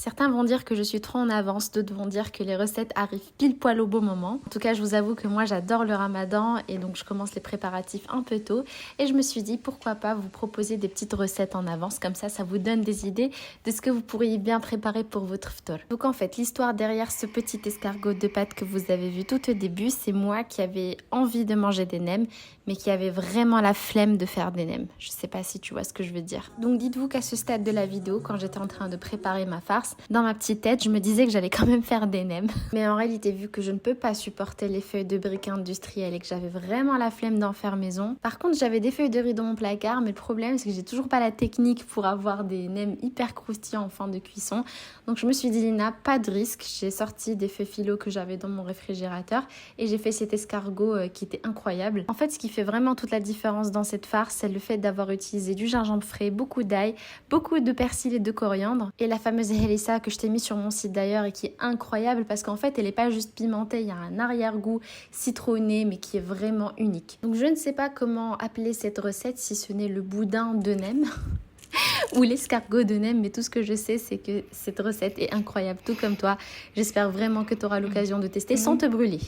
Certains vont dire que je suis trop en avance, d'autres vont dire que les recettes arrivent pile poil au bon moment. En tout cas, je vous avoue que moi j'adore le ramadan et donc je commence les préparatifs un peu tôt. Et je me suis dit pourquoi pas vous proposer des petites recettes en avance, comme ça vous donne des idées de ce que vous pourriez bien préparer pour votre ftour. Donc en fait, l'histoire derrière ce petit escargot de pâte que vous avez vu tout au début, c'est moi qui avais envie de manger des nems, mais qui avait vraiment la flemme de faire des nems. Je sais pas si tu vois ce que je veux dire. Donc dites-vous qu'à ce stade de la vidéo, quand j'étais en train de préparer ma farce, dans ma petite tête, je me disais que j'allais quand même faire des nems. Mais en réalité, vu que je ne peux pas supporter les feuilles de briques industrielles et que j'avais vraiment la flemme d'en faire maison, par contre j'avais des feuilles de riz dans mon placard, mais le problème c'est que j'ai toujours pas la technique pour avoir des nems hyper croustillants en fin de cuisson. Donc je me suis dit Lina, pas de risque, j'ai sorti des feuilles philo que j'avais dans mon réfrigérateur et j'ai fait cet escargot qui était incroyable. En fait, ce qui fait vraiment toute la différence dans cette farce, c'est le fait d'avoir utilisé du gingembre frais, beaucoup d'ail, beaucoup de persil et de coriandre et la fameuse Helissa que je t'ai mis sur mon site d'ailleurs et qui est incroyable parce qu'en fait elle est pas juste pimentée, il y a un arrière-goût citronné mais qui est vraiment unique. Donc je ne sais pas comment appeler cette recette si ce n'est le boudin de nem ou l'escargot de nem, mais tout ce que je sais c'est que cette recette est incroyable, tout comme toi. J'espère vraiment que tu auras l'occasion de tester sans te brûler.